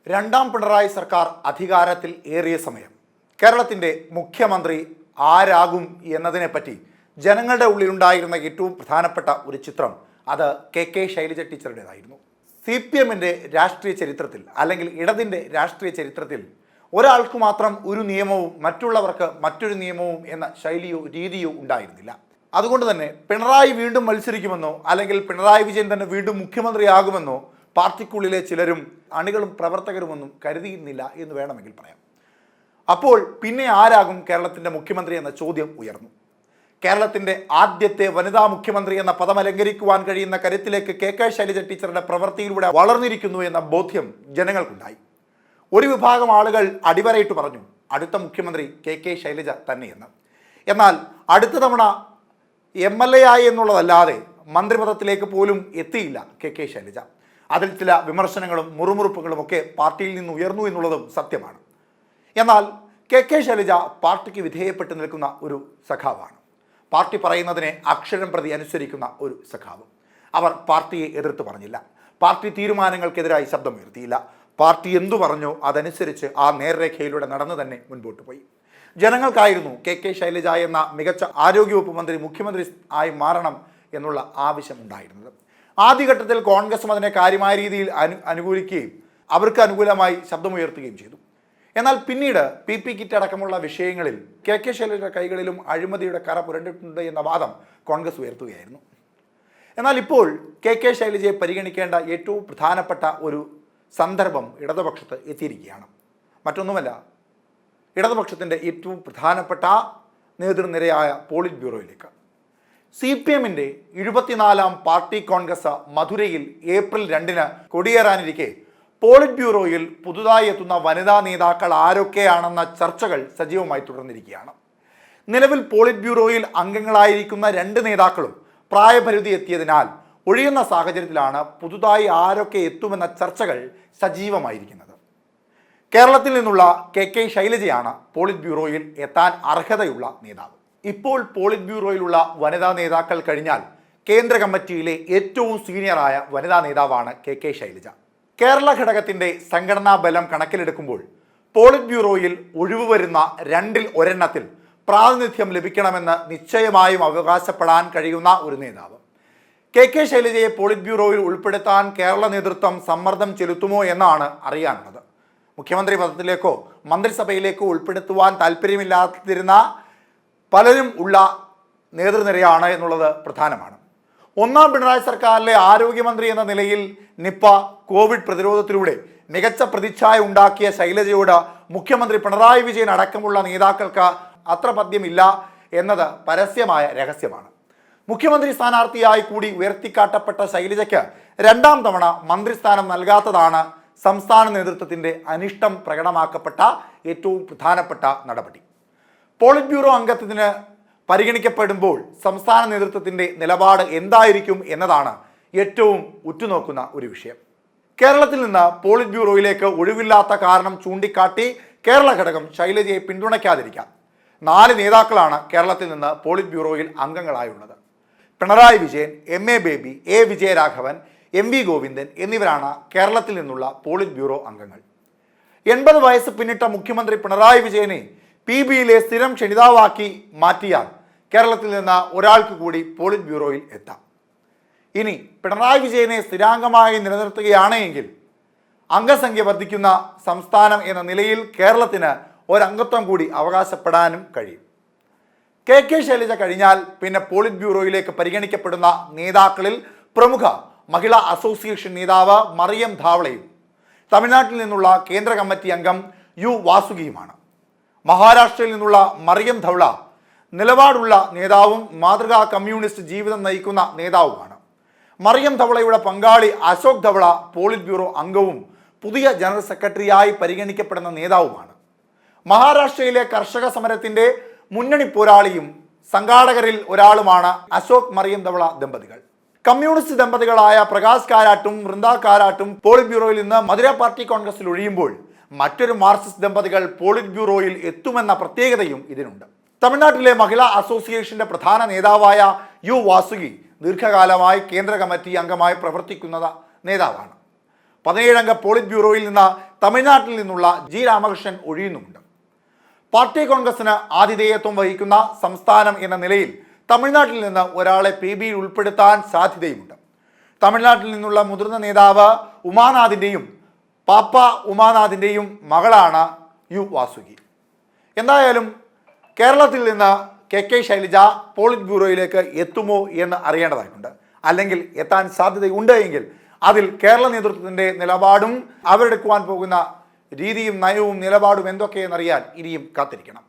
രണ്ടാം പിണറായി സർക്കാർ അധികാരത്തിൽ ഏറിയ സമയം കേരളത്തിൻ്റെ മുഖ്യമന്ത്രി ആരാകും എന്നതിനെപ്പറ്റി ജനങ്ങളുടെ ഉള്ളിലുണ്ടായിരുന്ന ഏറ്റവും പ്രധാനപ്പെട്ട ഒരു ചിത്രം അത് കെ ശൈലജ ടീച്ചറുടേതായിരുന്നു. CPM-ന്റെ രാഷ്ട്രീയ ചരിത്രത്തിൽ അല്ലെങ്കിൽ ഇടതിൻ്റെ രാഷ്ട്രീയ ചരിത്രത്തിൽ ഒരാൾക്ക് മാത്രം ഒരു നിയമവും മറ്റുള്ളവർക്ക് മറ്റൊരു നിയമവും എന്ന ശൈലിയോ രീതിയോ ഉണ്ടായിരുന്നില്ല. അതുകൊണ്ട് തന്നെ പിണറായി വീണ്ടും മത്സരിക്കുമെന്നോ അല്ലെങ്കിൽ പിണറായി വിജയൻ തന്നെ വീണ്ടും മുഖ്യമന്ത്രിയാകുമെന്നോ പാർട്ടിക്കുള്ളിലെ ചിലരും അണികളും പ്രവർത്തകരുമൊന്നും കരുതിയിരുന്നില്ല എന്ന് വേണമെങ്കിൽ പറയാം. അപ്പോൾ പിന്നെ ആരാകും കേരളത്തിൻ്റെ മുഖ്യമന്ത്രി എന്ന ചോദ്യം ഉയർന്നു. കേരളത്തിൻ്റെ ആദ്യത്തെ വനിതാ മുഖ്യമന്ത്രി എന്ന പദം അലങ്കരിക്കുവാൻ കഴിയുന്ന കരുത്തിലേക്ക് കെ ശൈലജ ടീച്ചറുടെ പ്രവൃത്തിയിലൂടെ വളർന്നിരിക്കുന്നു എന്ന ബോധ്യം ജനങ്ങൾക്കുണ്ടായി. ഒരു വിഭാഗം ആളുകൾ അടിവരയിട്ട് പറഞ്ഞു അടുത്ത മുഖ്യമന്ത്രി കെ ശൈലജ തന്നെയെന്ന്. എന്നാൽ അടുത്ത തവണ MLA ആയി എന്നുള്ളതല്ലാതെ മന്ത്രിപദത്തിലേക്ക് പോലും എത്തിയില്ല കെ ശൈലജ. അതിൽ ചില വിമർശനങ്ങളും മുറുമുറുപ്പുകളും ഒക്കെ പാർട്ടിയിൽ നിന്ന് ഉയർന്നു എന്നുള്ളതും സത്യമാണ്. എന്നാൽ കെ ശൈലജ പാർട്ടിക്ക് വിധേയപ്പെട്ട് നിൽക്കുന്ന ഒരു സഖാവാണ്. പാർട്ടി പറയുന്നതിനെ അക്ഷരം പ്രതി അനുസരിക്കുന്ന ഒരു സഖാവ്. അവർ പാർട്ടിയെ എതിർത്ത് പറഞ്ഞില്ല, പാർട്ടി തീരുമാനങ്ങൾക്കെതിരായി ശബ്ദമുയർത്തിയില്ല. പാർട്ടി എന്തു പറഞ്ഞോ അതനുസരിച്ച് ആ നേർരേഖയിലൂടെ നടന്നു തന്നെ മുൻപോട്ട് പോയി. ജനങ്ങൾക്കായിരുന്നു കെ ശൈലജ എന്ന മികച്ച ആരോഗ്യവകുപ്പ് മന്ത്രി മുഖ്യമന്ത്രി ആയി മാറണം എന്നുള്ള ആവശ്യം ഉണ്ടായിരുന്നത്. ആദ്യഘട്ടത്തിൽ കോൺഗ്രസും അതിനെ കാര്യമായ രീതിയിൽ അനുകൂലിക്കുകയും അവർക്ക് അനുകൂലമായി ശബ്ദമുയർത്തുകയും ചെയ്തു. എന്നാൽ പിന്നീട് PP കിറ്റ് അടക്കമുള്ള വിഷയങ്ങളിൽ കെ ശൈലജയുടെ കൈകളിലും അഴിമതിയുടെ കറ പുരണ്ടിട്ടുണ്ട് എന്ന വാദം കോൺഗ്രസ് ഉയർത്തുകയായിരുന്നു. എന്നാൽ ഇപ്പോൾ കെ ശൈലജയെ പരിഗണിക്കേണ്ട ഏറ്റവും പ്രധാനപ്പെട്ട ഒരു സന്ദർഭം ഇടതുപക്ഷത്ത് എത്തിയിരിക്കുകയാണ്. മറ്റൊന്നുമല്ല, ഇടതുപക്ഷത്തിൻ്റെ ഏറ്റവും പ്രധാനപ്പെട്ട നേതൃനിരയായ പോളിറ്റ് ബ്യൂറോയിലേക്ക് CPM-ന്റെ 74-ാം പാർട്ടി കോൺഗ്രസ് മധുരയിൽ ഏപ്രിൽ 2-ന് കൊടിയേറാനിരിക്കെ പോളിറ്റ് ബ്യൂറോയിൽ പുതുതായി എത്തുന്ന വനിതാ നേതാക്കൾ ആരൊക്കെയാണെന്ന ചർച്ചകൾ സജീവമായി തുടർന്നിരിക്കുകയാണ്. നിലവിൽ പോളിറ്റ് ബ്യൂറോയിൽ അംഗങ്ങളായിരിക്കുന്ന 2 നേതാക്കളും പ്രായപരിധി എത്തിയതിനാൽ ഒഴിയുന്ന സാഹചര്യത്തിലാണ് പുതുതായി ആരൊക്കെ എത്തുമെന്ന ചർച്ചകൾ സജീവമായിരിക്കുന്നത്. കേരളത്തിൽ നിന്നുള്ള കെ ശൈലജയാണ് പോളിറ്റ് ബ്യൂറോയിൽ എത്താൻ അർഹതയുള്ള നേതാവ്. ഇപ്പോൾ പോളിറ്റ് ബ്യൂറോയിലുള്ള വനിതാ നേതാക്കൾ കഴിഞ്ഞാൽ കേന്ദ്ര കമ്മിറ്റിയിലെ ഏറ്റവും സീനിയറായ വനിതാ നേതാവാണ് കെ ശൈലജ. കേരള ഘടകത്തിൻ്റെ സംഘടനാ ബലം കണക്കിലെടുക്കുമ്പോൾ പോളിറ്റ് ബ്യൂറോയിൽ ഒഴിവ് വരുന്ന 2-ൽ 1 പ്രാതിനിധ്യം ലഭിക്കണമെന്ന് നിശ്ചയമായും അവകാശപ്പെടാൻ കഴിയുന്ന ഒരു നേതാവ്. കെ ശൈലജയെ പോളിറ്റ് ബ്യൂറോയിൽ ഉൾപ്പെടുത്താൻ കേരള നേതൃത്വം സമ്മർദ്ദം ചെലുത്തുമോ എന്നാണ് അറിയാനുള്ളത്. മുഖ്യമന്ത്രി പദത്തിലേക്കോ മന്ത്രിസഭയിലേക്കോ ഉൾപ്പെടുത്തുവാൻ താല്പര്യമില്ലാതിരുന്ന പലരും ഉള്ള നേതൃനിരയാണ് എന്നുള്ളത് പ്രധാനമാണ്. ഒന്നാം പിണറായി സർക്കാരിലെ ആരോഗ്യമന്ത്രി എന്ന നിലയിൽ നിപ്പ കോവിഡ് പ്രതിരോധത്തിലൂടെ മികച്ച പ്രതിച്ഛായ ഉണ്ടാക്കിയ ശൈലജയോട് മുഖ്യമന്ത്രി പിണറായി വിജയൻ അടക്കമുള്ള നേതാക്കൾക്ക് അത്ര പദ്യമില്ല എന്നത് പരസ്യമായ രഹസ്യമാണ്. മുഖ്യമന്ത്രി സ്ഥാനാർത്ഥിയായി കൂടി ഉയർത്തിക്കാട്ടപ്പെട്ട ശൈലജയ്ക്ക് 2-ാം തവണ മന്ത്രിസ്ഥാനം നൽകാത്തതാണ് സംസ്ഥാന നേതൃത്വത്തിൻ്റെ അനിഷ്ടം പ്രകടമാക്കപ്പെട്ട ഏറ്റവും പ്രധാനപ്പെട്ട നടപടി. പോളിറ്റ് ബ്യൂറോ അംഗത്തിന് പരിഗണിക്കപ്പെടുമ്പോൾ സംസ്ഥാന നേതൃത്വത്തിൻ്റെ നിലപാട് എന്തായിരിക്കും എന്നതാണ് ഏറ്റവും ഉറ്റുനോക്കുന്ന ഒരു വിഷയം. കേരളത്തിൽ നിന്ന് പോളിറ്റ് ബ്യൂറോയിലേക്ക് ഒഴിവില്ലാത്ത കാരണം ചൂണ്ടിക്കാട്ടി കേരള ഘടകം ശൈലജയെ പിന്തുണയ്ക്കാതിരിക്കാം. 4 നേതാക്കളാണ് കേരളത്തിൽ നിന്ന് പോളിറ്റ് ബ്യൂറോയിൽ അംഗങ്ങളായുള്ളത്. Pinarayi Vijayan, MA Baby, A Vijayaraghavan, MV Govindan എന്നിവരാണ് കേരളത്തിൽ നിന്നുള്ള പോളിറ്റ് ബ്യൂറോ അംഗങ്ങൾ. 80 വയസ്സ് പിന്നിട്ട മുഖ്യമന്ത്രി പിണറായി വിജയനെ PBയിലെ സ്ഥിരം ക്ഷണിതാവാക്കി മാറ്റിയാൽ കേരളത്തിൽ നിന്ന് ഒരാൾക്ക് കൂടി പോളിറ്റ് ബ്യൂറോയിൽ എത്താം. ഇനി പിണറായി വിജയനെ സ്ഥിരാംഗമായി നിലനിർത്തുകയാണെങ്കിൽ അംഗസംഖ്യ വർദ്ധിക്കുന്ന സംസ്ഥാനം എന്ന നിലയിൽ കേരളത്തിന് ഒരംഗത്വം കൂടി അവകാശപ്പെടാനും കഴിയും. കെ ശൈലജ കഴിഞ്ഞാൽ പിന്നെ പോളിറ്റ് ബ്യൂറോയിലേക്ക് പരിഗണിക്കപ്പെടുന്ന നേതാക്കളിൽ പ്രമുഖ മഹിളാ അസോസിയേഷൻ നേതാവ് മറിയം ധാവളയും തമിഴ്നാട്ടിൽ നിന്നുള്ള കേന്ദ്ര കമ്മിറ്റി അംഗം U വാസുകിയുമാണ്. മഹാരാഷ്ട്രയിൽ നിന്നുള്ള മറിയം ധവള നിലപാടുള്ള നേതാവും മാതൃകാ കമ്മ്യൂണിസ്റ്റ് ജീവിതം നയിക്കുന്ന നേതാവുമാണ്. മറിയം ധവളയുടെ പങ്കാളി അശോക് ധവള പോളിറ്റ് ബ്യൂറോ അംഗവും പുതിയ ജനറൽ സെക്രട്ടറിയായി പരിഗണിക്കപ്പെടുന്ന നേതാവുമാണ്. മഹാരാഷ്ട്രയിലെ കർഷക സമരത്തിൻ്റെ മുന്നണി പോരാളിയും സംഘാടകരിൽ ഒരാളുമാണ് അശോക് മറിയം ധവള ദമ്പതികൾ. കമ്മ്യൂണിസ്റ്റ് ദമ്പതികളായ പ്രകാശ് കാരാട്ടും വൃന്ദ കാരാട്ടും പോളിറ്റ് ബ്യൂറോയിൽ നിന്ന് മധുര പാർട്ടി കോൺഗ്രസിൽ ഒഴിയുമ്പോൾ മറ്റൊരു മാർക്സിസ്റ്റ് ദമ്പതികൾ പോളിറ്റ് ബ്യൂറോയിൽ എത്തുമെന്ന പ്രത്യേകതയും ഇതിനുണ്ട്. തമിഴ്നാട്ടിലെ മഹിളാ അസോസിയേഷന്റെ പ്രധാന നേതാവായ U വാസുകി ദീർഘകാലമായി കേന്ദ്ര കമ്മിറ്റി അംഗമായി പ്രവർത്തിക്കുന്ന നേതാവാണ്. 17 അംഗ പോളിറ്റ് ബ്യൂറോയിൽ നിന്ന് തമിഴ്നാട്ടിൽ നിന്നുള്ള ജി രാമകൃഷ്ണൻ ഒഴിയുന്നുമുണ്ട്. പാർട്ടി കോൺഗ്രസിന് ആതിഥേയത്വം വഹിക്കുന്ന സംസ്ഥാനം എന്ന നിലയിൽ തമിഴ്നാട്ടിൽ നിന്ന് ഒരാളെ PBയിൽ ഉൾപ്പെടുത്താൻ സാധ്യതയുമുണ്ട്. തമിഴ്നാട്ടിൽ നിന്നുള്ള മുതിർന്ന നേതാവ് ഉമാനാഥിൻ്റെയും പാപ്പ ഉമാനാഥിൻ്റെയും മകളാണ് യു വാസുകി. എന്തായാലും കേരളത്തിൽ നിന്ന് KK ശൈലജ പോളിറ്റ് ബ്യൂറോയിലേക്ക് എത്തുമോ എന്ന് അറിയേണ്ടതായിട്ടുണ്ട്. അല്ലെങ്കിൽ എത്താൻ സാധ്യതയുണ്ട് എങ്കിൽ അതിൽ കേരള നേതൃത്വത്തിൻ്റെ നിലപാടും അവരെടുക്കുവാൻ പോകുന്ന രീതിയും നയവും നിലപാടും എന്തൊക്കെയെന്നറിയാൻ ഇനിയും കാത്തിരിക്കണം.